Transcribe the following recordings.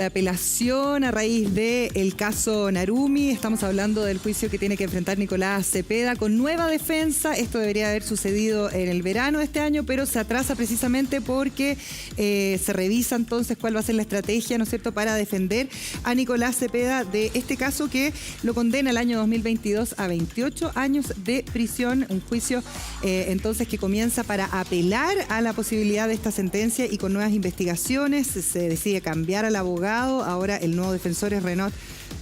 De apelación a raíz del caso Narumi. Estamos hablando del juicio que tiene que enfrentar Nicolás Cepeda con nueva defensa. Esto debería haber sucedido en el verano de este año, pero se atrasa precisamente porque se revisa entonces cuál va a ser la estrategia, ¿no es cierto?, para defender a Nicolás Cepeda de este caso que lo condena el año 2022 a 28 años de prisión. Un juicio entonces que comienza para apelar a la posibilidad de esta sentencia y con nuevas investigaciones. Se decide cambiar al abogado. Ahora el nuevo defensor es Renaud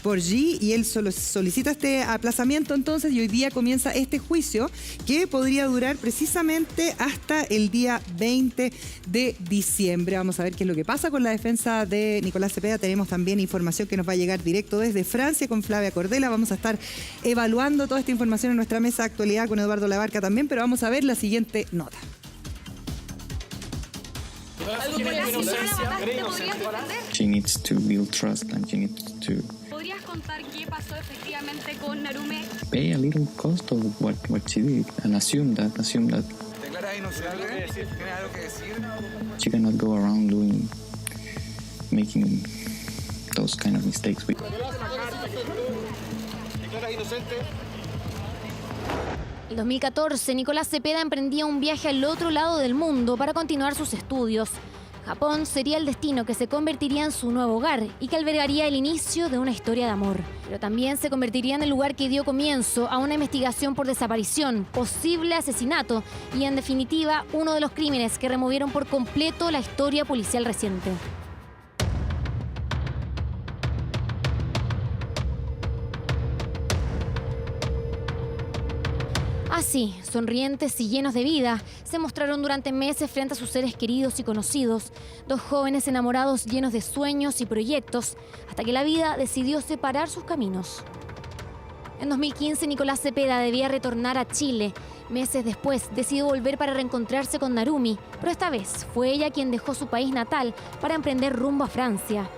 Borgi y él solicita este aplazamiento entonces y hoy día comienza este juicio que podría durar precisamente hasta el día 20 de diciembre. Vamos a ver qué es lo que pasa con la defensa de Nicolás Cepeda. Tenemos también información que nos va a llegar directo desde Francia con Flavia Cordela. Vamos a estar evaluando toda esta información en nuestra mesa de actualidad con Eduardo Labarca también, pero vamos a ver la siguiente nota. She needs to build trust and she needs to ¿Podrías contar qué pasó efectivamente con Narumi? pay a little cost of what she did and assume that ¿Declaras inocente? ¿Tienes algo que decir? she cannot go around making those kind of mistakes. ¿Declaras inocente? En 2014, Nicolás Cepeda emprendía un viaje al otro lado del mundo para continuar sus estudios. Japón sería el destino que se convertiría en su nuevo hogar y que albergaría el inicio de una historia de amor. Pero también se convertiría en el lugar que dio comienzo a una investigación por desaparición, posible asesinato y, en definitiva, uno de los crímenes que removieron por completo la historia policial reciente. Así, sonrientes y llenos de vida, se mostraron durante meses frente a sus seres queridos y conocidos, dos jóvenes enamorados llenos de sueños y proyectos, hasta que la vida decidió separar sus caminos. En 2015, Nicolás Cepeda debía retornar a Chile. Meses después, decidió volver para reencontrarse con Narumi, pero esta vez fue ella quien dejó su país natal para emprender rumbo a Francia.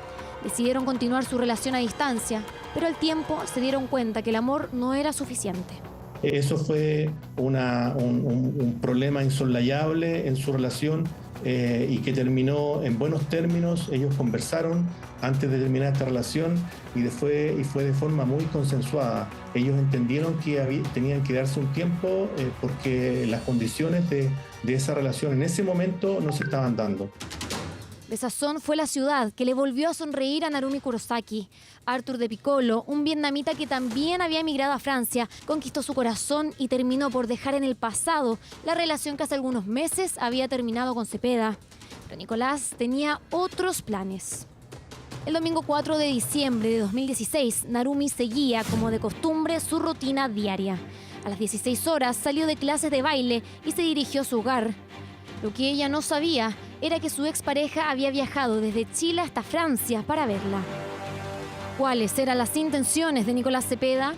Decidieron continuar su relación a distancia, pero al tiempo se dieron cuenta que el amor no era suficiente. Eso fue un problema insolayable en su relación y que terminó en buenos términos. Ellos conversaron antes de terminar esta relación y fue de forma muy consensuada. Ellos entendieron que tenían que darse un tiempo porque las condiciones de esa relación en ese momento no se estaban dando. Desazón fue la ciudad que le volvió a sonreír a Narumi Kurosaki. Arthur de Piccolo, un vietnamita que también había emigrado a Francia, conquistó su corazón y terminó por dejar en el pasado la relación que hace algunos meses había terminado con Cepeda. Pero Nicolás tenía otros planes. El domingo 4 de diciembre de 2016, Narumi seguía, como de costumbre, su rutina diaria. A las 16 horas salió de clases de baile y se dirigió a su hogar. Lo que ella no sabía era que su expareja había viajado desde Chile hasta Francia para verla. ¿Cuáles eran las intenciones de Nicolás Cepeda?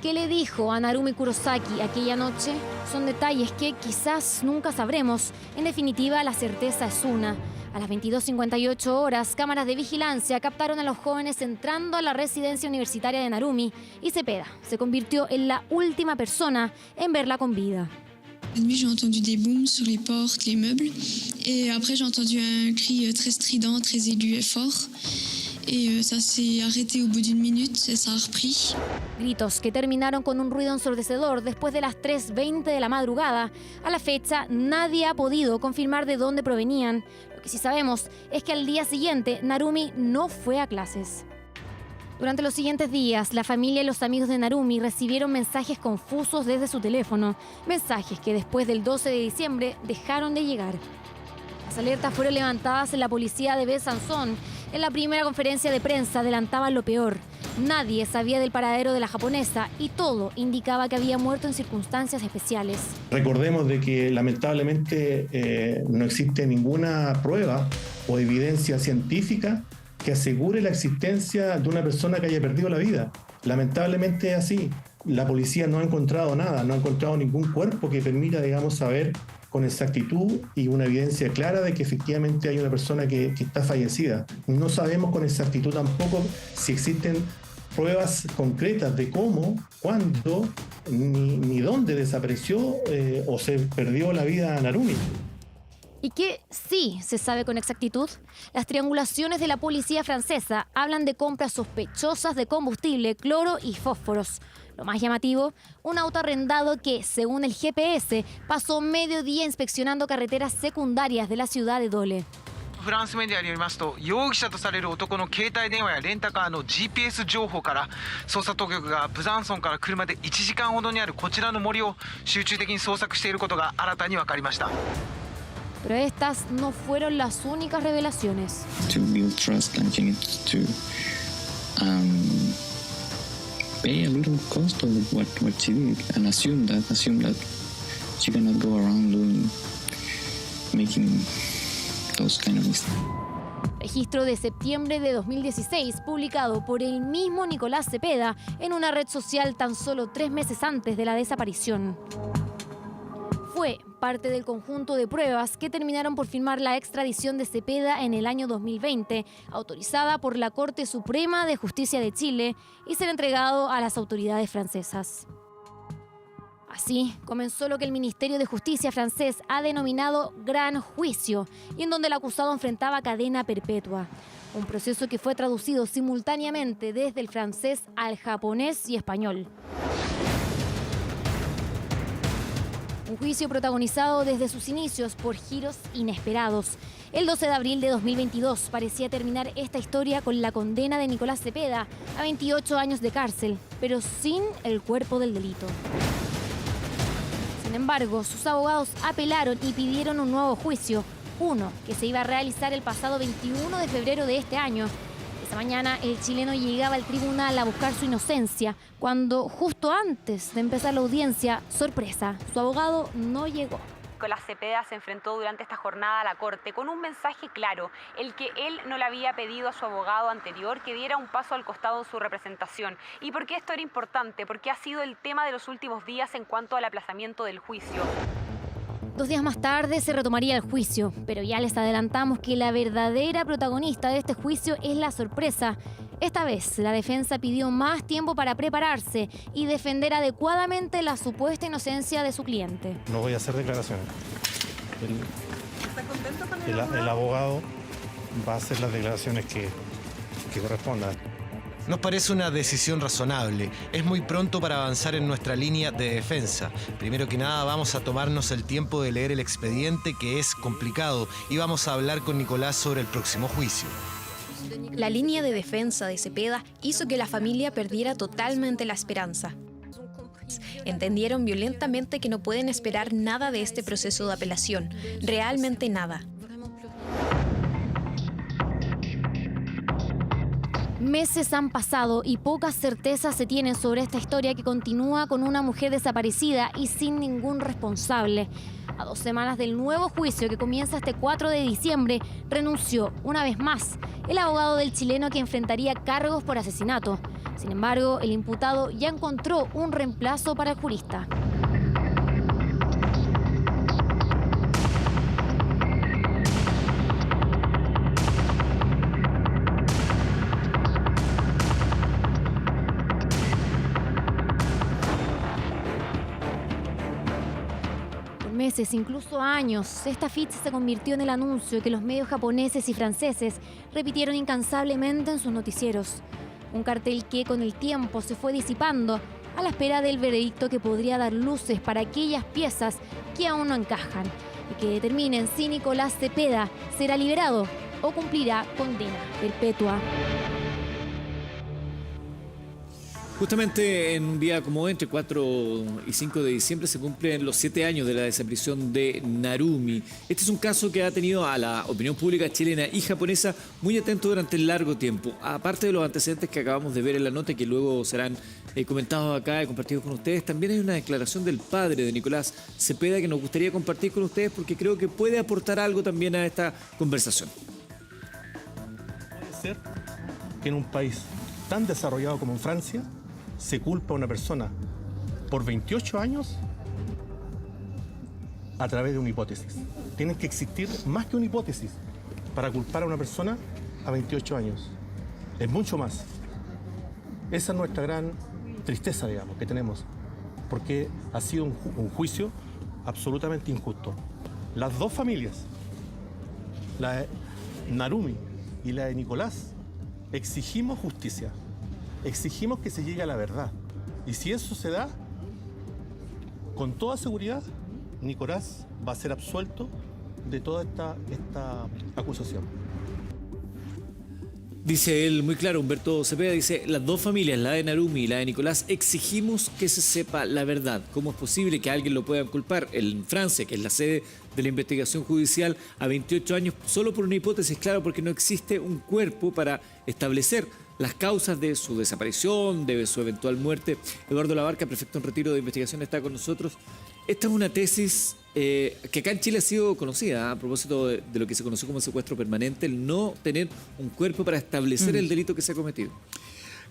¿Qué le dijo a Narumi Kurosaki aquella noche? Son detalles que quizás nunca sabremos. En definitiva, la certeza es una. A las 22:58 horas, cámaras de vigilancia captaron a los jóvenes entrando a la residencia universitaria de Narumi y Cepeda se convirtió en la última persona en verla con vida. La nuit, j'ai entendu des booms sur les portes, les meubles. Et après, j'ai entendu un cri très strident, très aigu et fort. Et ça s'est arrêté au bout d'une minute et ça a repris. Gritos que terminaron con un ruido ensordecedor después de las 3:20 de la madrugada. A la fecha, nadie ha podido confirmar de dónde provenían. Lo que sí sabemos es que al día siguiente, Narumi no fue a clases. Durante los siguientes días, la familia y los amigos de Narumi recibieron mensajes confusos desde su teléfono, mensajes que después del 12 de diciembre dejaron de llegar. Las alertas fueron levantadas en la policía de Besançon. En la primera conferencia de prensa adelantaban lo peor. Nadie sabía del paradero de la japonesa y todo indicaba que había muerto en circunstancias especiales. Recordemos de que lamentablemente no existe ninguna prueba o evidencia científica que asegure la existencia de una persona que haya perdido la vida. Lamentablemente es así. La policía no ha encontrado nada, no ha encontrado ningún cuerpo que permita, digamos, saber con exactitud y una evidencia clara de que efectivamente hay una persona que está fallecida. No sabemos con exactitud tampoco si existen pruebas concretas de cómo, cuándo, ni dónde desapareció o se perdió la vida Narumi. ¿Y qué sí se sabe con exactitud? Las triangulaciones de la policía francesa hablan de compras sospechosas de combustible, cloro y fósforos. Lo más llamativo, un auto arrendado que, según el GPS, pasó medio día inspeccionando carreteras secundarias de la ciudad de Dole. フランスメディアによりますと、容疑者とされる男の携帯電話やレンタカーの GPS 情報から捜査当局がブザンソンから車で1時間ほどにあるこちらの森を集中的に捜索していることが新たに分かりました。 Pero estas no fueron las únicas revelaciones. To build trust, and you need to pay a little cost of what she did, and assume that she cannot go around making those kind of mistakes. Registro de septiembre de 2016, publicado por el mismo Nicolás Cepeda en una red social tan solo 3 meses antes de la desaparición. Fue parte del conjunto de pruebas que terminaron por firmar la extradición de Cepeda en el año 2020, autorizada por la Corte Suprema de Justicia de Chile, y ser entregado a las autoridades francesas. Así comenzó lo que el Ministerio de Justicia francés ha denominado Gran Juicio, y en donde el acusado enfrentaba cadena perpetua. Un proceso que fue traducido simultáneamente desde el francés al japonés y español. Un juicio protagonizado desde sus inicios por giros inesperados. El 12 de abril de 2022 parecía terminar esta historia con la condena de Nicolás Cepeda a 28 años de cárcel, pero sin el cuerpo del delito. Sin embargo, sus abogados apelaron y pidieron un nuevo juicio, uno que se iba a realizar el pasado 21 de febrero de este año. Esa mañana el chileno llegaba al tribunal a buscar su inocencia, cuando justo antes de empezar la audiencia, sorpresa, su abogado no llegó. Nicolás Cepeda se enfrentó durante esta jornada a la Corte con un mensaje claro, el que él no le había pedido a su abogado anterior que diera un paso al costado en su representación. ¿Y por qué esto era importante? Porque ha sido el tema de los últimos días en cuanto al aplazamiento del juicio. 2 días más tarde se retomaría el juicio, pero ya les adelantamos que la verdadera protagonista de este juicio es la sorpresa. Esta vez, la defensa pidió más tiempo para prepararse y defender adecuadamente la supuesta inocencia de su cliente. No voy a hacer declaraciones. El abogado va a hacer las declaraciones que correspondan. Nos parece una decisión razonable. Es muy pronto para avanzar en nuestra línea de defensa. Primero que nada, vamos a tomarnos el tiempo de leer el expediente, que es complicado, y vamos a hablar con Nicolás sobre el próximo juicio. La línea de defensa de Cepeda hizo que la familia perdiera totalmente la esperanza. Entendieron violentamente que no pueden esperar nada de este proceso de apelación, realmente nada. Meses han pasado y pocas certezas se tienen sobre esta historia que continúa con una mujer desaparecida y sin ningún responsable. A 2 semanas del nuevo juicio que comienza este 4 de diciembre, renunció una vez más el abogado del chileno que enfrentaría cargos por asesinato. Sin embargo, el imputado ya encontró un reemplazo para el jurista. Meses, incluso años, esta ficha se convirtió en el anuncio que los medios japoneses y franceses repitieron incansablemente en sus noticieros. Un cartel que con el tiempo se fue disipando a la espera del veredicto que podría dar luces para aquellas piezas que aún no encajan y que determinen si Nicolás Cepeda será liberado o cumplirá condena perpetua. Justamente en un día como entre 4 y 5 de diciembre se cumplen los 7 años de la desaparición de Narumi. Este es un caso que ha tenido a la opinión pública chilena y japonesa muy atento durante largo tiempo. Aparte de los antecedentes que acabamos de ver en la nota y que luego serán comentados acá y compartidos con ustedes, también hay una declaración del padre de Nicolás Cepeda que nos gustaría compartir con ustedes porque creo que puede aportar algo también a esta conversación. Puede ser que en un país tan desarrollado como en Francia se culpa a una persona por 28 años a través de una hipótesis. Tienen que existir más que una hipótesis para culpar a una persona a 28 años. Es mucho más. Esa es nuestra gran tristeza, digamos, que tenemos, porque ha sido un juicio absolutamente injusto. Las dos familias la de Narumi y la de Nicolás, exigimos justicia, exigimos que se llegue a la verdad. Y si eso se da, con toda seguridad, Nicolás va a ser absuelto de toda esta acusación. Dice él muy claro, Humberto Cepeda, dice, las dos familias, la de Narumi y la de Nicolás, exigimos que se sepa la verdad. ¿Cómo es posible que alguien lo pueda culpar en Francia, que es la sede de la investigación judicial, a 28 años, solo por una hipótesis? Claro, porque no existe un cuerpo para establecer las causas de su desaparición, de su eventual muerte. Eduardo Labarca, prefecto en retiro de investigación, está con nosotros. Esta es una tesis que acá en Chile ha sido conocida, a propósito de lo que se conoció como secuestro permanente, el no tener un cuerpo para establecer el delito que se ha cometido.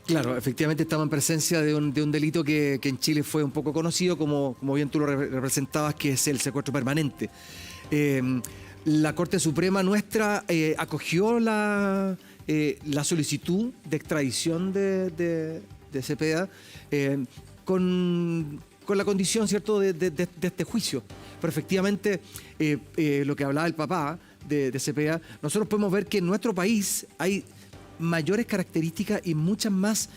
Claro, efectivamente estamos en presencia de un delito que en Chile fue un poco conocido, como bien tú lo representabas, que es el secuestro permanente. La Corte Suprema nuestra acogió la solicitud de extradición de Cepeda con la condición, ¿cierto?, de este juicio. Pero efectivamente, lo que hablaba el papá de Cepeda, nosotros podemos ver que en nuestro país hay mayores características y muchas más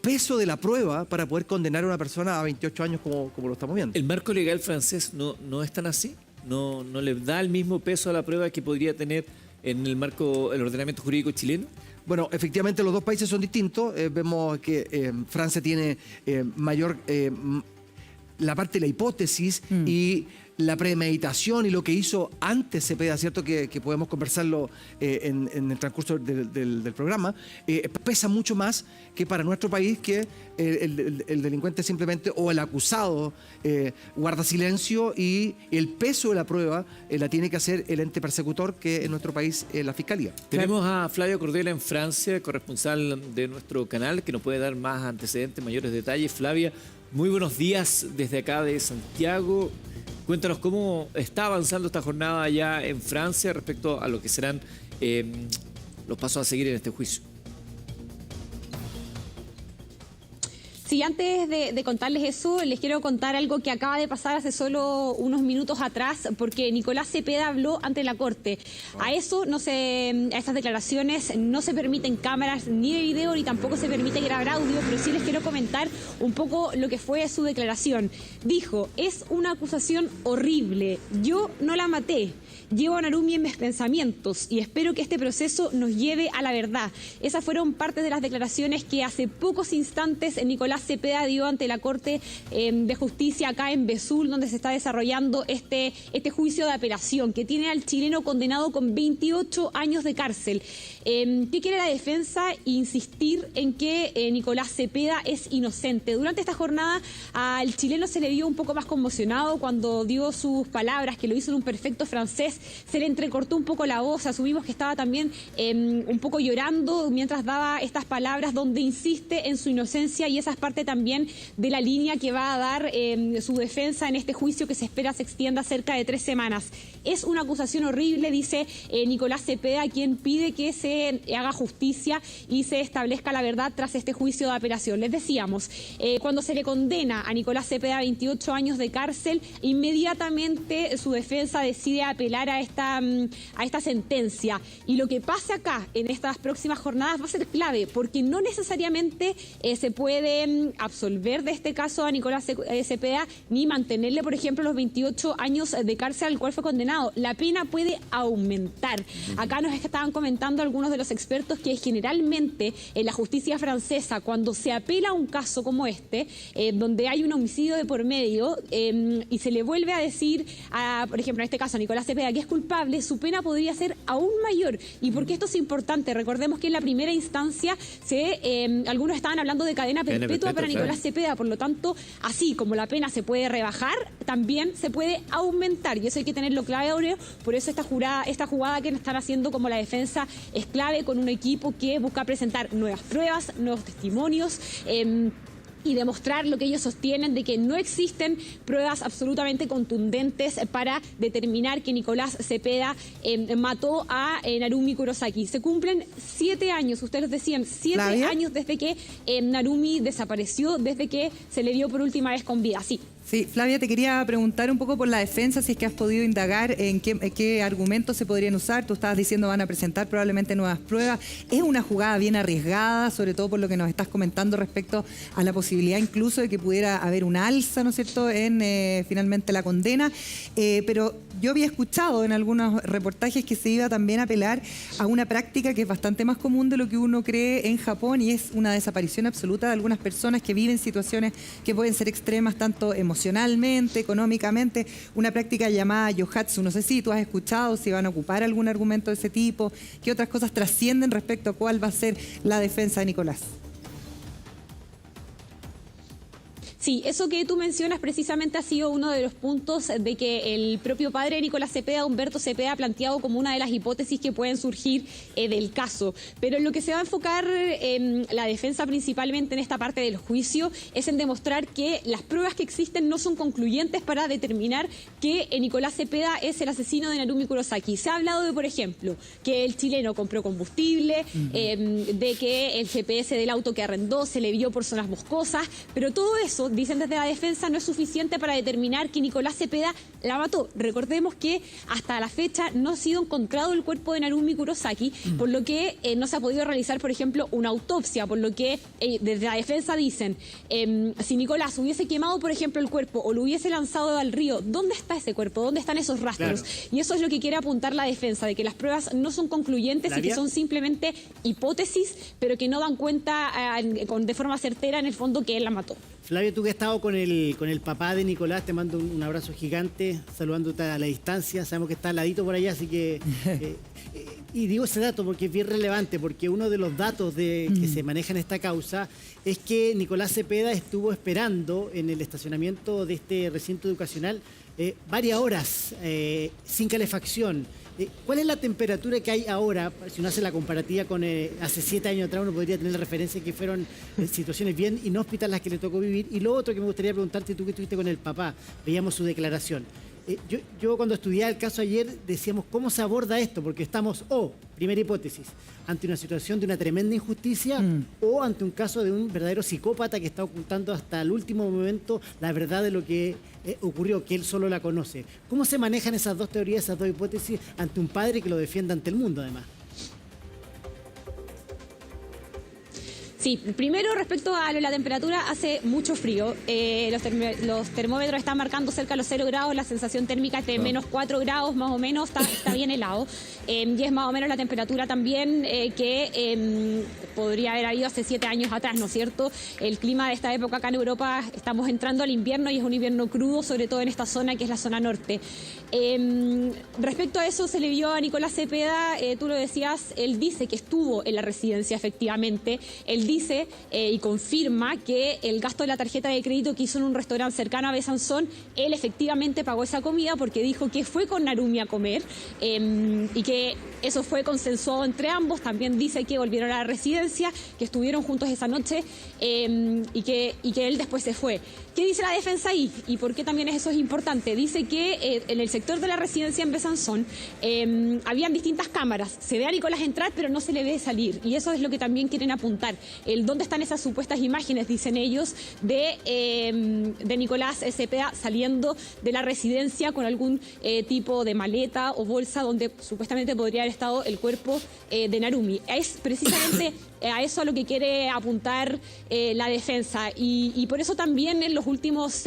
peso de la prueba para poder condenar a una persona a 28 años como lo estamos viendo. ¿El marco legal francés no es tan así? ¿No le da el mismo peso a la prueba que podría tener en el ordenamiento jurídico chileno? Bueno, efectivamente los dos países son distintos. Vemos que Francia tiene mayor la parte de la hipótesis y la premeditación y lo que hizo antes Cepeda, ¿cierto? Que podemos conversarlo en el transcurso del programa, pesa mucho más que para nuestro país, que el delincuente simplemente, o el acusado, guarda silencio, y el peso de la prueba la tiene que hacer el ente persecutor, que en nuestro país es la Fiscalía. Tenemos a Flavia Cordela en Francia, corresponsal de nuestro canal, que nos puede dar más antecedentes, mayores detalles. Flavia, muy buenos días desde acá de Santiago. Cuéntanos cómo está avanzando esta jornada allá en Francia respecto a lo que serán los pasos a seguir en este juicio. Sí, antes de contarles eso, les quiero contar algo que acaba de pasar hace solo unos minutos atrás, porque Nicolás Cepeda habló ante la Corte. A esas declaraciones no se permiten cámaras ni de video, ni tampoco se permite grabar audio, pero sí les quiero comentar un poco lo que fue su declaración. Dijo: es una acusación horrible, yo no la maté. Llevo a Narumi en mis pensamientos y espero que este proceso nos lleve a la verdad. Esas fueron partes de las declaraciones que hace pocos instantes Nicolás Cepeda dio ante la Corte de Justicia acá en Vesoul, donde se está desarrollando este juicio de apelación que tiene al chileno condenado con 28 años de cárcel. ¿Qué quiere la defensa? Insistir en que Nicolás Cepeda es inocente. Durante esta jornada al chileno se le vio un poco más conmocionado cuando dio sus palabras, que lo hizo en un perfecto francés. Se le entrecortó un poco la voz, asumimos que estaba también un poco llorando mientras daba estas palabras, donde insiste en su inocencia, y esa es parte también de la línea que va a dar su defensa en este juicio, que se espera se extienda cerca de 3 semanas. Es una acusación horrible, dice Nicolás Cepeda, quien pide que se haga justicia y se establezca la verdad tras este juicio de apelación. Les decíamos, cuando se le condena a Nicolás Cepeda a 28 años de cárcel, inmediatamente su defensa decide apelar a esta sentencia. Y lo que pase acá en estas próximas jornadas va a ser clave, porque no necesariamente se puede absolver de este caso a Nicolás Cepeda, ni mantenerle, por ejemplo, los 28 años de cárcel al cual fue condenado. La pena puede aumentar. Acá nos estaban comentando algunos de los expertos que generalmente en la justicia francesa, cuando se apela a un caso como este, donde hay un homicidio de por medio, y se le vuelve a decir, por ejemplo, en este caso a Nicolás Cepeda, que es culpable, su pena podría ser aún mayor. ¿Y por qué esto es importante? Recordemos que en la primera instancia algunos estaban hablando de cadena perpetua para Nicolás Cepeda, por lo tanto, así como la pena se puede rebajar, también se puede aumentar, y eso hay que tenerlo clave, Aureo. Por eso esta jugada que están haciendo como la defensa es clave, con un equipo que busca presentar nuevas pruebas, nuevos testimonios, y demostrar lo que ellos sostienen, de que no existen pruebas absolutamente contundentes para determinar que Nicolás Cepeda mató a Narumi Kurosaki. Se cumplen 7 años, ustedes decían, 7 años desde que Narumi desapareció, desde que se le vio por última vez con vida. Sí. Sí, Flavia, te quería preguntar un poco por la defensa, si es que has podido indagar en qué argumentos se podrían usar. Tú estabas diciendo van a presentar probablemente nuevas pruebas. Es una jugada bien arriesgada, sobre todo por lo que nos estás comentando respecto a la posibilidad incluso de que pudiera haber un alza, ¿no es cierto?, en finalmente la condena. Pero yo había escuchado en algunos reportajes que se iba también a apelar a una práctica que es bastante más común de lo que uno cree en Japón, y es una desaparición absoluta de algunas personas que viven situaciones que pueden ser extremas, tanto emocionalmente, económicamente, una práctica llamada yohatsu. No sé si tú has escuchado, si van a ocupar algún argumento de ese tipo, qué otras cosas trascienden respecto a cuál va a ser la defensa de Nicolás. Sí, eso que tú mencionas precisamente ha sido uno de los puntos de que el propio padre de Nicolás Cepeda, Humberto Cepeda, ha planteado como una de las hipótesis que pueden surgir del caso. Pero en lo que se va a enfocar la defensa principalmente en esta parte del juicio es en demostrar que las pruebas que existen no son concluyentes para determinar que Nicolás Cepeda es el asesino de Narumi Kurosaki. Se ha hablado de, por ejemplo, que el chileno compró combustible, de que el GPS del auto que arrendó se le vio por zonas boscosas, pero todo eso, dicen desde la defensa, no es suficiente para determinar que Nicolás Cepeda la mató. Recordemos que hasta la fecha no ha sido encontrado el cuerpo de Narumi Kurosaki, por lo que no se ha podido realizar, por ejemplo, una autopsia, por lo que desde la defensa dicen, si Nicolás hubiese quemado, por ejemplo, el cuerpo o lo hubiese lanzado al río, ¿dónde está ese cuerpo? ¿Dónde están esos rastros? Claro. Y eso es lo que quiere apuntar la defensa, de que las pruebas no son concluyentes y que son simplemente hipótesis, pero que no dan cuenta de forma certera en el fondo que él la mató. Flavio, tú que has estado con el papá de Nicolás, te mando un abrazo gigante, saludándote a la distancia. Sabemos que está al ladito por allá, así que... y digo ese dato porque es bien relevante, porque uno de los datos que se maneja en esta causa es que Nicolás Cepeda estuvo esperando en el estacionamiento de este recinto educacional varias horas sin calefacción. ¿Cuál es la temperatura que hay ahora? Si uno hace la comparativa con hace 7 años atrás, uno podría tener la referencia que fueron situaciones bien inhóspitas las que le tocó vivir. Y lo otro que me gustaría preguntarte, tú que estuviste con el papá, veíamos su declaración. Yo cuando estudiaba el caso ayer decíamos cómo se aborda esto, porque estamos primera hipótesis, ante una situación de una tremenda injusticia o ante un caso de un verdadero psicópata que está ocultando hasta el último momento la verdad de lo que ocurrió, que él solo la conoce. ¿Cómo se manejan esas dos teorías, esas dos hipótesis ante un padre que lo defienda ante el mundo además? Sí, primero respecto a la temperatura, hace mucho frío. Los termómetros están marcando cerca de los 0 grados, la sensación térmica es de menos 4 grados más o menos, está bien helado. Y es más o menos la temperatura también que podría haber habido hace 7 años atrás, ¿no es cierto? El clima de esta época acá en Europa, estamos entrando al invierno y es un invierno crudo, sobre todo en esta zona que es la zona norte. Respecto a eso, se le vio a Nicolás Cepeda, tú lo decías, él dice que estuvo en la residencia efectivamente, él dice y confirma que el gasto de la tarjeta de crédito que hizo en un restaurante cercano a Besanzón, él efectivamente pagó esa comida porque dijo que fue con Narumi a comer y que eso fue consensuado entre ambos. También dice que volvieron a la residencia, que estuvieron juntos esa noche y que él después se fue. ¿Qué dice la defensa ahí? ¿Y por qué también eso es importante? Dice que en el sector de la residencia en Besanzón habían distintas cámaras. Se ve a Nicolás entrar, pero no se le ve salir. Y eso es lo que también quieren apuntar. ¿Dónde están esas supuestas imágenes, dicen ellos, de Nicolás Cepeda saliendo de la residencia con algún tipo de maleta o bolsa donde supuestamente podría haber estado el cuerpo de Narumi? Es precisamente a eso a lo que quiere apuntar la defensa. Y por eso también en los últimos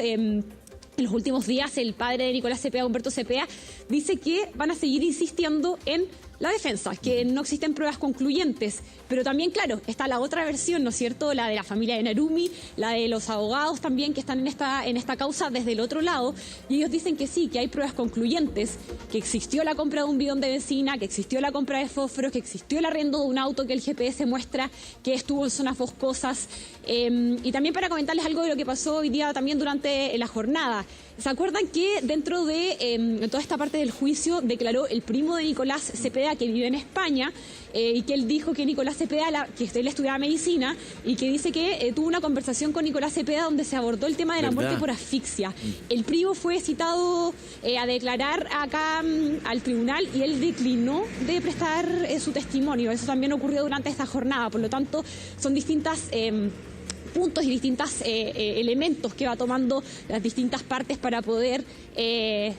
días el padre de Nicolás Cepeda, Humberto Cepeda, dice que van a seguir insistiendo en la defensa, que no existen pruebas concluyentes. Pero también, claro, está la otra versión, ¿no es cierto?, la de la familia de Narumi, la de los abogados también que están en esta causa desde el otro lado, y ellos dicen que sí, que hay pruebas concluyentes, que existió la compra de un bidón de benzina, que existió la compra de fósforos, que existió el arrendo de un auto que el GPS muestra que estuvo en zonas boscosas. Y también para comentarles algo de lo que pasó hoy día también durante la jornada. ¿Se acuerdan que dentro de toda esta parte del juicio declaró el primo de Nicolás Cepeda, que vive en España, y que él dijo que Nicolás Cepeda, que él estudiaba medicina, y que dice que tuvo una conversación con Nicolás Cepeda donde se abordó el tema de la muerte por asfixia? El primo fue citado a declarar acá al tribunal y él declinó de prestar su testimonio. Eso también ocurrió durante esta jornada. Por lo tanto, son distintas puntos y distintos elementos que va tomando las distintas partes para poder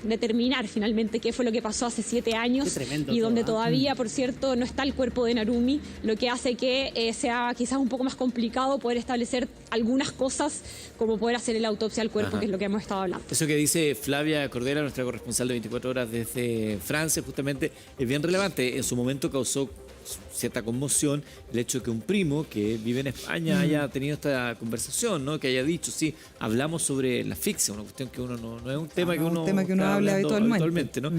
determinar finalmente qué fue lo que pasó hace 7 años y donde todavía, por cierto, no está el cuerpo de Narumi, lo que hace que sea quizás un poco más complicado poder establecer algunas cosas como poder hacer la autopsia al cuerpo, que es lo que hemos estado hablando. Eso que dice Flavia Cordera, nuestra corresponsal de 24 horas desde Francia, justamente, es bien relevante. En su momento causó cierta conmoción el hecho de que un primo que vive en España haya tenido esta conversación, ¿no? Que haya dicho, sí, hablamos sobre la asfixia, una cuestión que uno no es un tema que uno habla habitualmente, ¿no?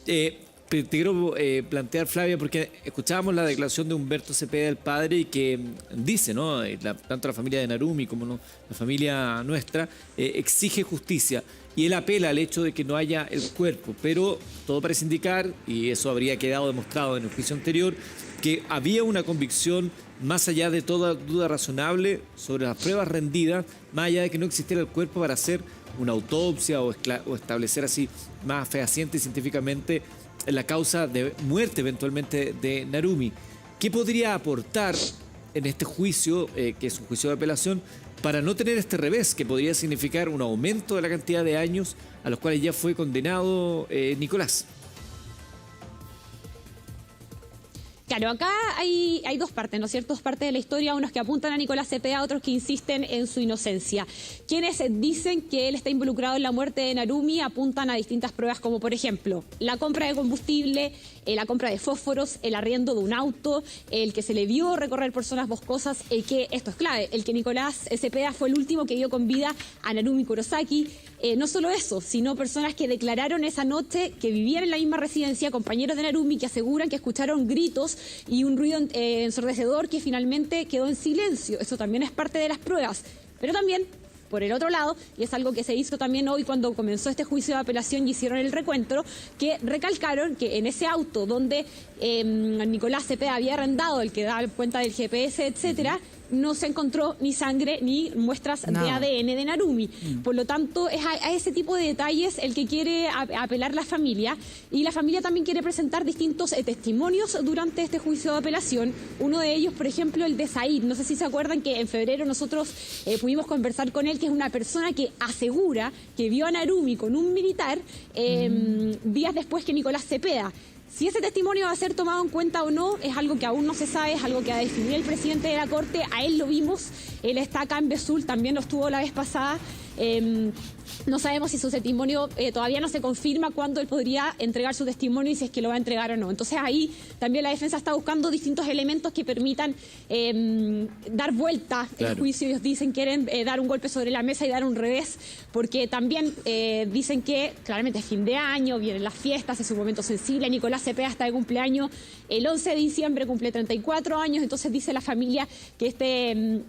Te quiero plantear, Flavia, porque escuchábamos la declaración de Humberto Cepeda, el padre, y que dice, ¿no? Tanto la familia de Narumi como la familia nuestra exige justicia. Y él apela al hecho de que no haya el cuerpo, pero todo parece indicar, y eso habría quedado demostrado en el juicio anterior, que había una convicción más allá de toda duda razonable sobre las pruebas rendidas, más allá de que no existiera el cuerpo para hacer una autopsia o establecer así más fehaciente científicamente la causa de muerte eventualmente de Narumi. ¿Qué podría aportar en este juicio, que es un juicio de apelación, para no tener este revés, que podría significar un aumento de la cantidad de años a los cuales ya fue condenado Nicolás? Claro, acá hay dos partes, ¿no es cierto? Dos partes de la historia, unos que apuntan a Nicolás Cepeda, otros que insisten en su inocencia. Quienes dicen que él está involucrado en la muerte de Narumi apuntan a distintas pruebas, como por ejemplo, la compra de combustible, la compra de fósforos, el arriendo de un auto, el que se le vio recorrer por zonas boscosas, que, esto es clave, el que Nicolás Cepeda fue el último que dio con vida a Narumi Kurosaki. No solo eso, sino personas que declararon esa noche que vivían en la misma residencia, compañeros de Narumi, que aseguran que escucharon gritos y un ruido ensordecedor que finalmente quedó en silencio. Eso también es parte de las pruebas. Pero también, por el otro lado, y es algo que se hizo también hoy cuando comenzó este juicio de apelación y hicieron el recuento, que recalcaron que en ese auto donde Nicolás Cepeda había arrendado, el que da cuenta del GPS, etcétera, no se encontró ni sangre ni muestras de ADN de Narumi. Por lo tanto, es a ese tipo de detalles el que quiere apelar la familia, y la familia también quiere presentar distintos testimonios durante este juicio de apelación. Uno de ellos, por ejemplo, el de Said. No sé si se acuerdan que en febrero nosotros pudimos conversar con él, que es una persona que asegura que vio a Narumi con un militar días después que Nicolás Cepeda. Si ese testimonio va a ser tomado en cuenta o no es algo que aún no se sabe, es algo que ha definido el presidente de la Corte. A él lo vimos, él está acá en Besul, también lo estuvo la vez pasada. No sabemos si su testimonio todavía no se confirma cuándo él podría entregar su testimonio y si es que lo va a entregar o no. Entonces ahí también la defensa está buscando distintos elementos que permitan dar vuelta el juicio. Ellos dicen quieren dar un golpe sobre la mesa y dar un revés, porque también dicen que claramente es fin de año, vienen las fiestas, es un momento sensible. Nicolás Cepeda está de cumpleaños el 11 de diciembre, cumple 34 años, entonces dice la familia que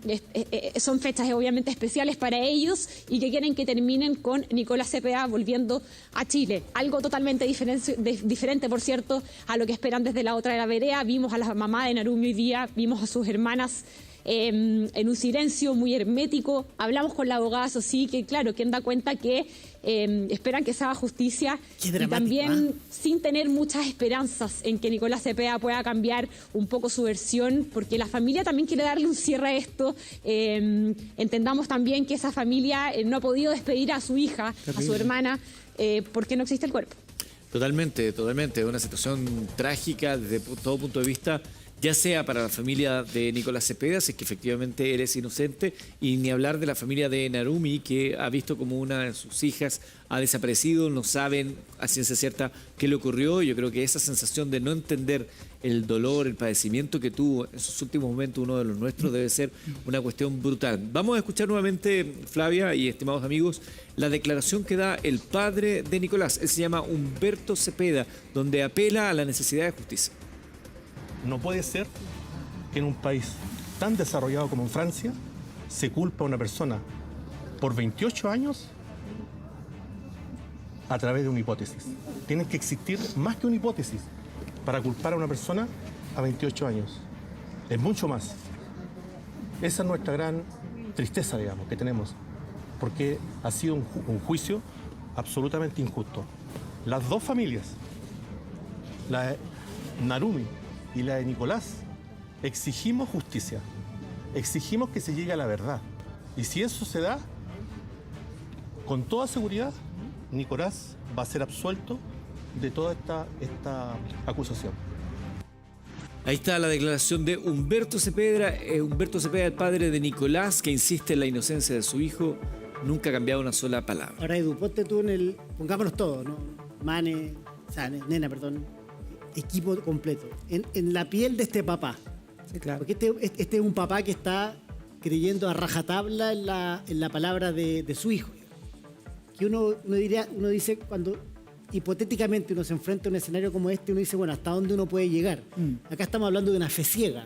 son fechas obviamente especiales para ellos y que quieren que terminen con Nicolás Cepeda volviendo a Chile. Algo totalmente diferente, por cierto, a lo que esperan desde la otra de la vereda. Vimos a la mamá de Narumi hoy día, vimos a sus hermanas en un silencio muy hermético. Hablamos con la abogada Sosí, que claro, quien da cuenta que esperan que se haga justicia y también sin tener muchas esperanzas en que Nicolás Cepeda pueda cambiar un poco su versión, porque la familia también quiere darle un cierre a esto. Entendamos también que esa familia no ha podido despedir a su hija, a su hermana, porque no existe el cuerpo. Totalmente, totalmente. Es una situación trágica desde todo punto de vista, ya sea para la familia de Nicolás Cepeda, si es que efectivamente eres inocente, y ni hablar de la familia de Narumi, que ha visto como una de sus hijas ha desaparecido, no saben a ciencia cierta qué le ocurrió. Yo creo que esa sensación de no entender el dolor, el padecimiento que tuvo en sus últimos momentos uno de los nuestros debe ser una cuestión brutal. Vamos a escuchar nuevamente, Flavia y estimados amigos, la declaración que da el padre de Nicolás. Él se llama Humberto Cepeda, donde apela a la necesidad de justicia. No puede ser que en un país tan desarrollado como en Francia se culpa a una persona por 28 años a través de una hipótesis. Tiene que existir más que una hipótesis para culpar a una persona a 28 años. Es mucho más. Esa es nuestra gran tristeza, digamos, que tenemos, porque ha sido un juicio absolutamente injusto. Las dos familias, la de Narumi y la de Nicolás, exigimos justicia, exigimos que se llegue a la verdad. Y si eso se da, con toda seguridad, Nicolás va a ser absuelto de toda esta acusación. Ahí está la declaración de Humberto Cepeda, el padre de Nicolás, que insiste en la inocencia de su hijo. Nunca ha cambiado una sola palabra. Ahora, Edu, ponte tú pongámonos todos, ¿no? Nena, equipo completo. En la piel de este papá. Sí, claro. Porque este es un papá que está creyendo a rajatabla en la palabra de su hijo. Que uno dice, cuando hipotéticamente uno se enfrenta a un escenario como este, uno dice, bueno, ¿hasta dónde uno puede llegar? Acá estamos hablando de una fe ciega,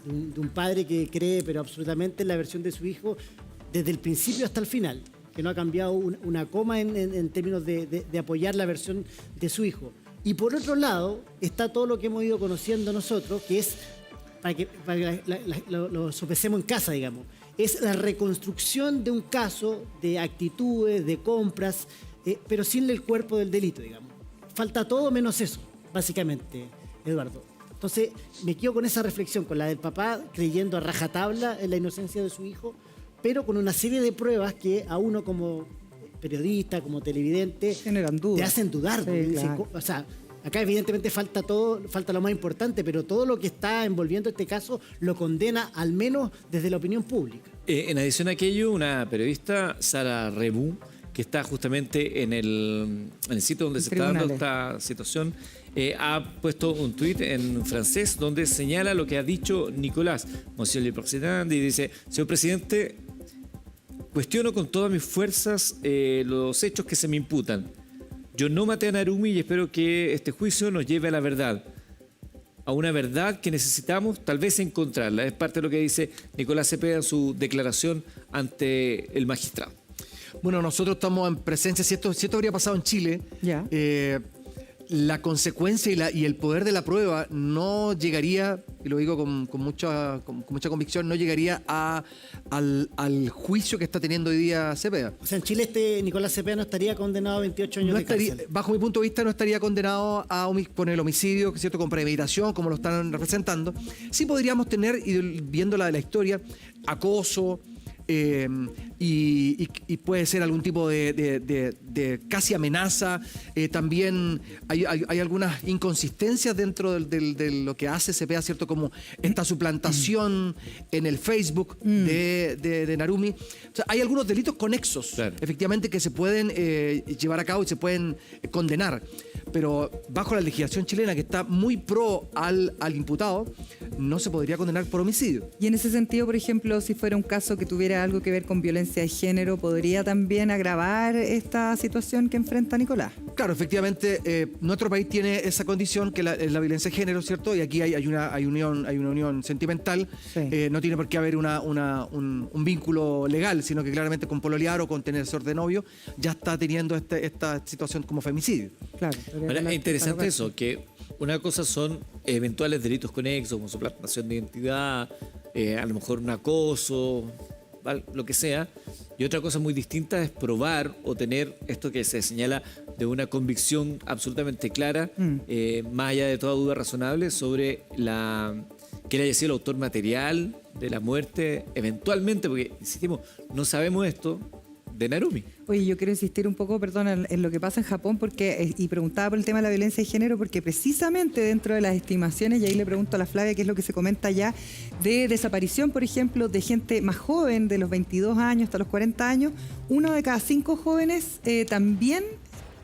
de un padre que cree, pero absolutamente en la versión de su hijo, desde el principio hasta el final, que no ha cambiado una coma en términos de apoyar la versión de su hijo. Y por otro lado, está todo lo que hemos ido conociendo nosotros, que es, para que lo sopesemos en casa, digamos, es la reconstrucción de un caso, de actitudes, de compras, pero sin el cuerpo del delito, digamos. Falta todo menos eso, básicamente, Eduardo. Entonces, me quedo con esa reflexión, con la del papá creyendo a rajatabla en la inocencia de su hijo, pero con una serie de pruebas que a uno como periodista, como televidente, generan dudas, te hacen dudar. Sí, claro. O sea, acá evidentemente falta lo más importante, pero todo lo que está envolviendo este caso lo condena, al menos desde la opinión pública. En adición a aquello, una periodista, Sara Rebú, que está justamente en el sitio donde se está dando esta situación, ha puesto un tuit en francés donde señala lo que ha dicho Nicolás, Monsieur le Président, y dice: señor presidente, cuestiono con todas mis fuerzas los hechos que se me imputan. Yo no maté a Narumi y espero que este juicio nos lleve a la verdad. A una verdad que necesitamos tal vez encontrarla. Es parte de lo que dice Nicolás Cepeda en su declaración ante el magistrado. Bueno, nosotros estamos en presencia, si esto habría pasado en Chile, la consecuencia y el poder de la prueba no llegaría, y lo digo con mucha convicción, no llegaría al juicio que está teniendo hoy día Cepeda. O sea, en Chile Nicolás Cepeda no estaría condenado a 28 años de cárcel. Bajo mi punto de vista, no estaría condenado por el homicidio, ¿cierto?, con premeditación, como lo están representando. Sí podríamos tener, y viendo la de la historia, acoso, y puede ser algún tipo de casi amenaza. También hay algunas inconsistencias dentro de lo que hace Cepeda, ¿cierto? Como esta suplantación en el Facebook de Narumi. O sea, hay algunos delitos conexos, efectivamente, que se pueden llevar a cabo y se pueden condenar. Pero bajo la legislación chilena, que está muy pro al imputado, no se podría condenar por homicidio. Y en ese sentido, por ejemplo, si fuera un caso que tuviera algo que ver con violencia de género, ¿podría también agravar esta situación que enfrenta Nicolás? Claro, efectivamente, nuestro país tiene esa condición, que es la violencia de género, ¿cierto? Y aquí hay una unión sentimental. Sí. No tiene por qué haber un vínculo legal, sino que claramente con pololear o con tener de novio ya está teniendo esta situación como femicidio. Claro. Ahora, es interesante eso, que una cosa son eventuales delitos conexos, como suplantación de identidad, a lo mejor un acoso, ¿vale?, lo que sea, y otra cosa muy distinta es probar o tener esto que se señala de una convicción absolutamente clara, más allá de toda duda razonable, sobre que él haya sido el autor material de la muerte, eventualmente, porque, insistimos, no sabemos esto de Narumi. Oye, yo quiero insistir un poco, perdón, en lo que pasa en Japón, y preguntaba por el tema de la violencia de género, porque precisamente dentro de las estimaciones, y ahí le pregunto a la Flavia qué es lo que se comenta ya, de desaparición, por ejemplo, de gente más joven, de los 22 años hasta los 40 años, 1 de cada 5 jóvenes también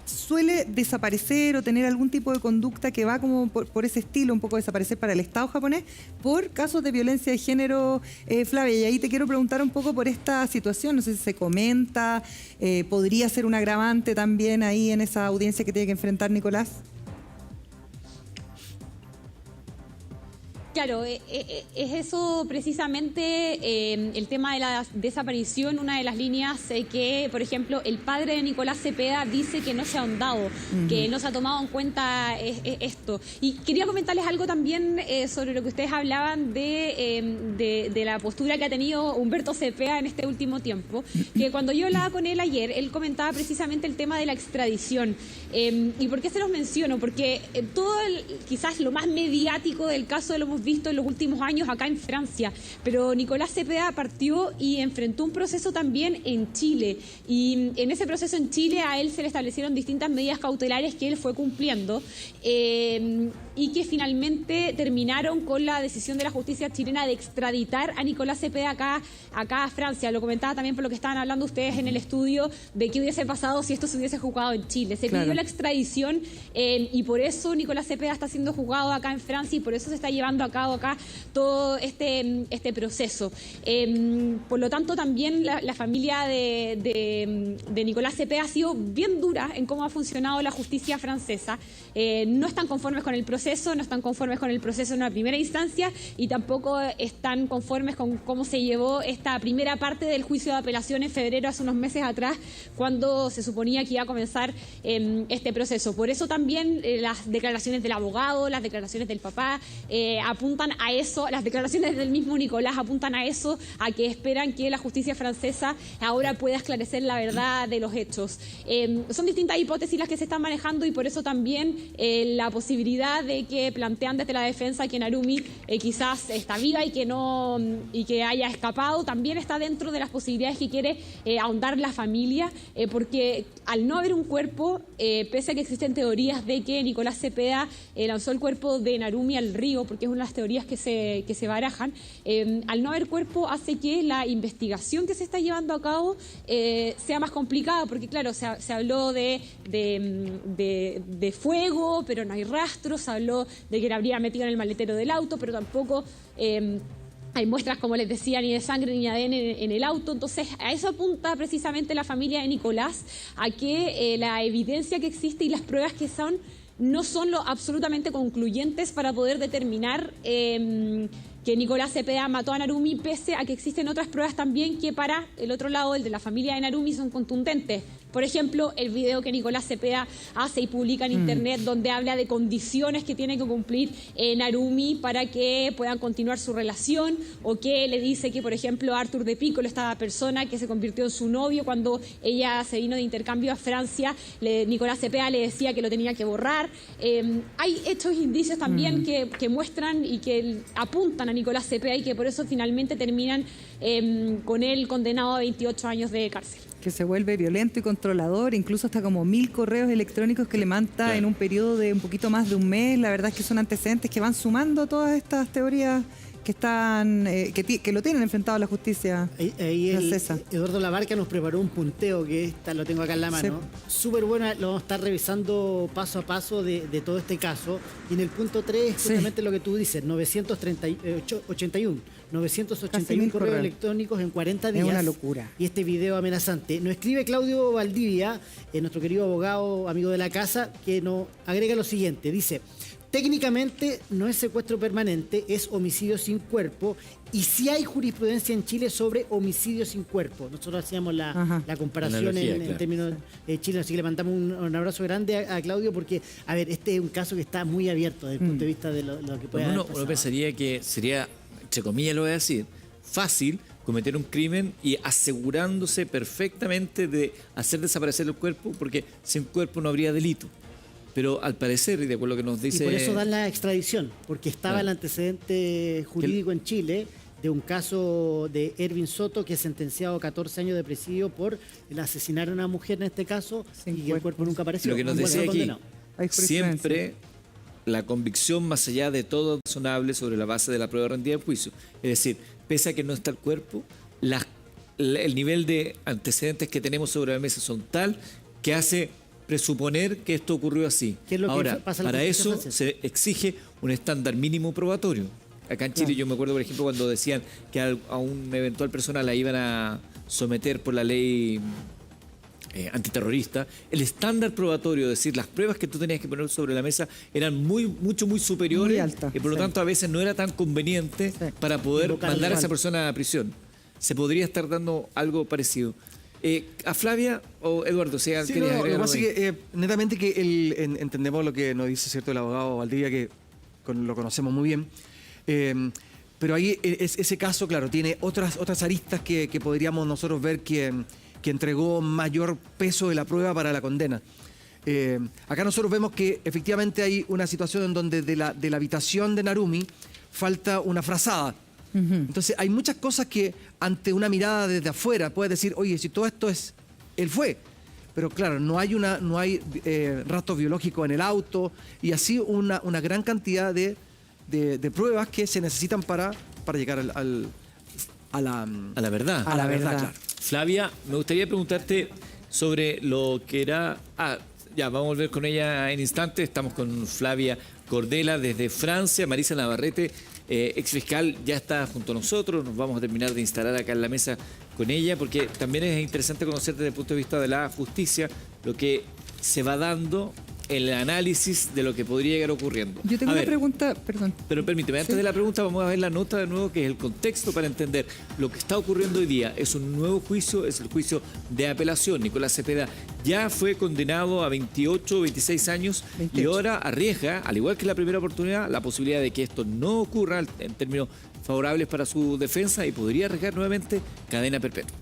suele desaparecer o tener algún tipo de conducta que va como por ese estilo, un poco desaparecer para el Estado japonés, por casos de violencia de género, Flavia. Y ahí te quiero preguntar un poco por esta situación, no sé si se comenta, podría ser un agravante también ahí en esa audiencia que tiene que enfrentar Nicolás. Claro, es eso precisamente el tema de la desaparición, una de las líneas que, por ejemplo, el padre de Nicolás Cepeda dice que no se ha ahondado, que no se ha tomado en cuenta esto. Y quería comentarles algo también sobre lo que ustedes hablaban de la postura que ha tenido Humberto Cepeda en este último tiempo, que cuando yo hablaba con él ayer, él comentaba precisamente el tema de la extradición. ¿Y por qué se los menciono? Porque quizás lo más mediático del caso lo hemos visto visto en los últimos años acá en Francia. Pero Nicolás Cepeda partió y enfrentó un proceso también en Chile. Y en ese proceso en Chile a él se le establecieron distintas medidas cautelares que él fue cumpliendo y que finalmente terminaron con la decisión de la justicia chilena de extraditar a Nicolás Cepeda acá a Francia. Lo comentaba también por lo que estaban hablando ustedes en el estudio de qué hubiese pasado si esto se hubiese juzgado en Chile. Se pidió la extradición y por eso Nicolás Cepeda está siendo juzgado acá en Francia y por eso se está llevando a cabo acá todo este proceso. Por lo tanto, también la familia de Nicolás Cepeda ha sido bien dura en cómo ha funcionado la justicia francesa. No están conformes con el proceso, no están conformes con el proceso en una primera instancia y tampoco están conformes con cómo se llevó esta primera parte del juicio de apelación en febrero, hace unos meses atrás, cuando se suponía que iba a comenzar este proceso. Por eso también las declaraciones del abogado, las declaraciones del papá apuntan a eso, las declaraciones del mismo Nicolás apuntan a eso, a que esperan que la justicia francesa ahora pueda esclarecer la verdad de los hechos. Son distintas hipótesis las que se están manejando y por eso también la posibilidad de que plantean desde la defensa que Narumi quizás está viva y que haya escapado también está dentro de las posibilidades que quiere ahondar la familia, porque al no haber un cuerpo, pese a que existen teorías de que Nicolás Cepeda lanzó el cuerpo de Narumi al río, porque es una de las teorías que se barajan, al no haber cuerpo hace que la investigación que se está llevando a cabo sea más complicada, porque claro, se habló de fuego, pero no hay rastros, se habló de que la habría metido en el maletero del auto, pero tampoco hay muestras, como les decía, ni de sangre ni de ADN en el auto. Entonces, a eso apunta precisamente la familia de Nicolás, a que la evidencia que existe y las pruebas que son no son lo absolutamente concluyentes para poder determinar que Nicolás Cepeda mató a Narumi, pese a que existen otras pruebas también que para el otro lado, el de la familia de Narumi, son contundentes. Por ejemplo, el video que Nicolás Cepeda hace y publica en internet donde habla de condiciones que tiene que cumplir Narumi para que puedan continuar su relación, o que le dice que, por ejemplo, Arthur de Piccolo, esta persona que se convirtió en su novio cuando ella se vino de intercambio a Francia, Nicolás Cepeda le decía que lo tenía que borrar. Hay estos indicios también que muestran y que apuntan a Nicolás Cepeda y que por eso finalmente terminan con él condenado a 28 años de cárcel. Que se vuelve violento y controlador, incluso hasta como 1000 correos electrónicos que le manda en un periodo de un poquito más de un mes. La verdad es que son antecedentes que van sumando todas estas teorías que están que lo tienen enfrentado a la justicia francesa. Eduardo Labarca nos preparó un punteo que lo tengo acá en la mano. Súper bueno, lo vamos a estar revisando paso a paso de todo este caso. Y en el punto 3 justamente lo que tú dices, 981 correos electrónicos en 40 días. Es una locura. Y este video amenazante. Nos escribe Claudio Valdivia, nuestro querido abogado, amigo de la casa, que nos agrega lo siguiente. Dice: técnicamente no es secuestro permanente, es homicidio sin cuerpo, y sí hay jurisprudencia en Chile sobre homicidio sin cuerpo. Nosotros hacíamos la comparación en términos chilenos, así que le mandamos un abrazo grande a Claudio, porque, a ver, este es un caso que está muy abierto desde el punto de vista de lo que puede haber pasado. Uno pensaría que sería, entre comillas lo voy a decir, fácil cometer un crimen y asegurándose perfectamente de hacer desaparecer el cuerpo, porque sin cuerpo no habría delito. Pero al parecer, y de acuerdo a lo que nos dice... Y por eso dan la extradición, porque estaba el antecedente jurídico en Chile de un caso de Ervin Soto, que es sentenciado a 14 años de presidio por el asesinar a una mujer en este caso, y el cuerpo nunca apareció. Lo que nos decía aquí, siempre la convicción más allá de todo razonable sobre la base de la prueba rendida de juicio. Es decir, pese a que no está el cuerpo, el nivel de antecedentes que tenemos sobre la mesa son tal que hace presuponer que esto ocurrió así. Ahora, para eso se exige un estándar mínimo probatorio. Acá en Chile yo me acuerdo, por ejemplo, cuando decían que a una eventual persona la iban a someter por la ley antiterrorista, el estándar probatorio, es decir, las pruebas que tú tenías que poner sobre la mesa eran muy superiores, muy altas, y por lo tanto a veces no era tan conveniente para poder mandar a esa persona a prisión. Se podría estar dando algo parecido. ¿A Flavia o Eduardo? Lo que pasa es que netamente que entendemos lo que nos dice, ¿cierto?, el abogado Valdivia, que lo conocemos muy bien. Pero ahí ese caso, claro, tiene otras aristas que podríamos nosotros ver que entregó mayor peso de la prueba para la condena. Acá nosotros vemos que efectivamente hay una situación en donde de la habitación de Narumi falta una frazada. Entonces hay muchas cosas que ante una mirada desde afuera puedes decir, oye, si todo esto es, él fue. Pero claro, no hay rastros biológicos en el auto y así una gran cantidad de pruebas que se necesitan para llegar a la verdad. A la verdad, claro. Flavia, me gustaría preguntarte sobre lo que era... ya, vamos a volver con ella en instantes. Estamos con Flavia Cordela desde Francia. Marisa Navarrete, ex fiscal, ya está junto a nosotros. Nos vamos a terminar de instalar acá en la mesa con ella, porque también es interesante conocer desde el punto de vista de la justicia lo que se va dando, el análisis de lo que podría llegar ocurriendo. Yo tengo una pregunta, perdón. Pero permíteme, antes de la pregunta vamos a ver la nota de nuevo, que es el contexto para entender lo que está ocurriendo hoy día. Es un nuevo juicio, es el juicio de apelación. Nicolás Cepeda ya fue condenado a 28, 26 años 28. Y ahora arriesga, al igual que la primera oportunidad, la posibilidad de que esto no ocurra en términos favorables para su defensa y podría arriesgar nuevamente cadena perpetua.